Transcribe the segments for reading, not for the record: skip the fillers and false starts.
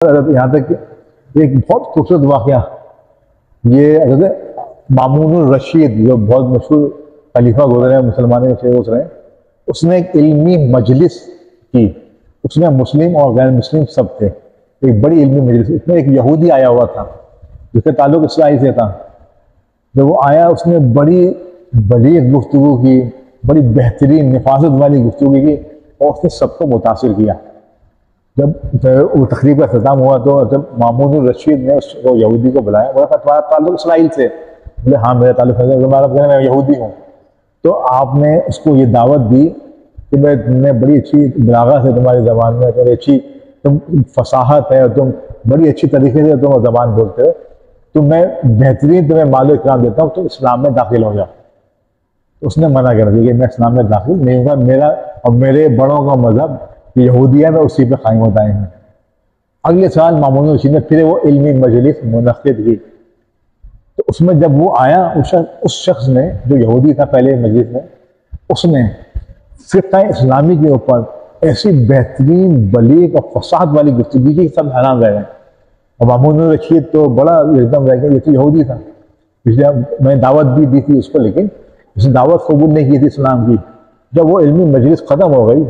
یہاں تک کہ ایک بہت خوبصورت واقعہ، یہ حضرت مامون الرشید جو بہت مشہور خلیفہ گزرے ہیں، مسلمانوں سے گزرے ہیں، اس نے ایک علمی مجلس کی، اس میں مسلم اور غیر مسلم سب تھے، ایک بڑی علمی مجلس۔ اس میں ایک یہودی آیا ہوا تھا جس کا تعلق اسرائیل سے تھا۔ جب وہ آیا اس نے بڑی بلیغ گفتگو کی، بڑی بہترین نفاذت والی گفتگو کی اور اس نے سب کو متاثر کیا۔ جب وہ تقریب کا اختتام ہوا تو جب مامون الرشید نے اس کو یہودی کو بلایا، بولا تمہارا تعلق اسرائیل سے؟ بولے ہاں میرا تعلق ہے، میں یہودی ہوں۔ تو آپ نے اس کو یہ دعوت دی کہ میں بڑی اچھی بلاغت ہے تمہاری زبان میں، بڑی اچھی تم فصاحت ہے اور تم بڑی اچھی طریقے سے تم زبان بولتے ہو، تو میں بہترین تمہیں مال و اکرام دیتا ہوں، تو اسلام میں داخل ہو جاؤ۔ اس نے منع کر دیا کہ میں اسلام میں داخل نہیں ہوگا، میرا اور میرے بڑوں کا مذہب یہودی ہے، میں اسی پہ قائم ہوتا ہوں۔ اگلے سال مامون الرشید نے پھر وہ علمی مجلس منعقد کی، تو اس میں جب وہ آیا اس شخص نے جو یہودی تھا پہلے مجلس میں، اس نے فقہ اسلامی کے اوپر ایسی بہترین بلیغ اور فصاحت والی گفتگو کی، سب حیران رہ گئے۔ اور مامون الرشید تو بڑا ایک دم رہ گیا، یہ تو یہودی تھا، اس لیے میں دعوت بھی دی تھی اس کو، لیکن اس نے دعوت قبول نہیں کی تھی اسلام کی۔ جب وہ علمی مجلس ختم ہو گئی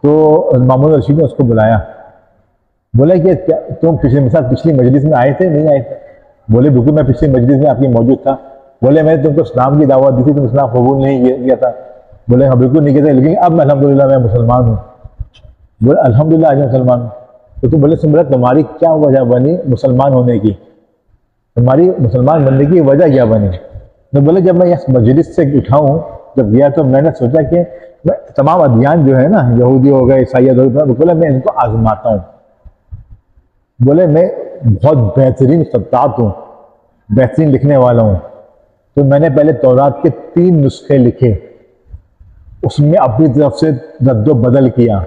تو مامون الرشید نے اس کو بلایا، بولا کہ تم پچھلی مجلس میں آئے تھے نہیں آئے تھے؟ بولے بالکل میں پچھلی مجلس میں آپ کی موجود تھا۔ بولے میں نے تم کو اسلام کی دعوت دی تھی، تم اسلام قبول نہیں کیا تھا۔ بولے ہاں بالکل نہیں کیا تھا، لیکن اب الحمدللہ میں مسلمان ہوں۔ بولے الحمدللہ آج میں مسلمان ہوں۔ تو تم بولے سمجھا تمہاری کیا وجہ بنی مسلمان ہونے کی، تمہاری مسلمان بننے کی وجہ کیا بنی؟ تو بولے جب میں اس مجلس سے اٹھا ہوں، جب گیا تو میں نے سوچا کہ میں تمام ادیان جو ہے نا، یہودی ہو گئے، عیسائیت ہو گئے، بولے میں ان کو آزماتا ہوں۔ بولے میں بہت بہترین خطاط ہوں، بہترین لکھنے والا ہوں، تو میں نے پہلے تورات کے 3 نسخے لکھے، اس میں اپنی طرف سے رد و بدل کیا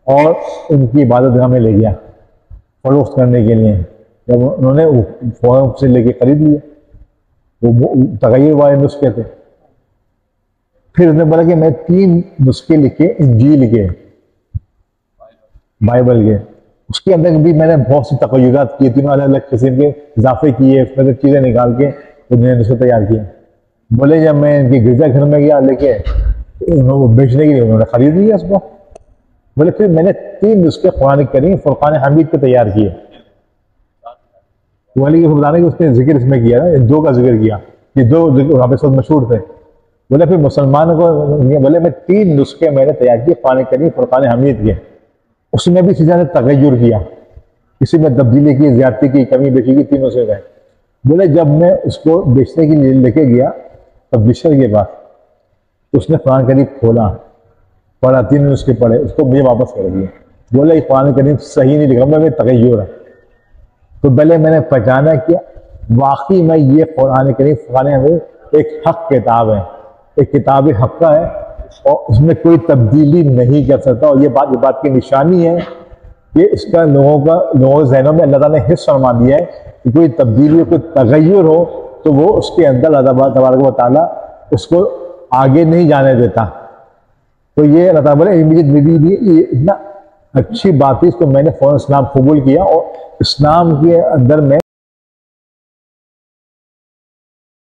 اور ان کی عبادت گاہ میں لے گیا فروخت کرنے کے لیے۔ جب انہوں نے فوراً سے لے کے خرید لیے، وہ تغیر والے نسخے تھے۔ پھر اس نے بولا کہ میں 3 نسخے لکھے انجیل کے، بائبل کے، اس کے اندر بھی میں نے بہت سی تغیرات کی تھی، الگ الگ قسم کے اضافے کیے، اس میں چیزیں نکال کے انہوں نے نسخے تیار کیے۔ بولے جب میں ان کے گرجا گھر میں گیا لے کے وہ بیچنے کے لیے، انہوں نے خرید لیا اس کو۔ بولے پھر میں نے 3 نسخے قرآن کریم فرقان حمید پہ تیار کیے۔ بولے کہ بتانا کہ اس نے ذکر اس میں کیا نا، 2 کا ذکر کیا، یہ 2 وہاں پہ سب مشہور تھے۔ بولے پھر مسلمانوں کو بولے میں 3 نسخے میں نے تیار کیے قرآن کریم فرقان حمید کے، اس میں بھی چیزیں نے تغیر کیا، کسی میں تبدیلی کی، زیادتی کی، کمی بیشی کی، تینوں سے گئے۔ بولے جب میں اس کو بیچنے کے لیے لے کے گیا پبلشر کے پاس، تو اس نے قرآن کریم کھولا، پڑھا، 3 نسخے پڑھے، اس کو مجھے واپس کر دیا۔ بولے یہ قرآن کریم صحیح نہیں لکھا، میں تغیر ہے۔ تو پہلے میں نے پہچانا کہ واقعی میں یہ قرآن کریم فرقان حمید ایک حق کتاب ہے، ایک کتاب حق ہے، اور اس میں کوئی تبدیلی نہیں کر سکتا۔ اور یہ بات کی نشانی ہے کہ اس کا لوگوں کے ذہنوں میں اللہ تعالیٰ نے حصہ فرما دیا ہے کہ کوئی تبدیلی، کوئی تغیر ہو تو وہ اس کے اندر اللہ تبارک و تعالیٰ اس کو آگے نہیں جانے دیتا۔ تو یہ اللہ تعالیٰ بولے یہ اتنا اچھی بات ہے، اس کو میں نے فوراً اسلام قبول کیا، اور اسلام کے اندر میں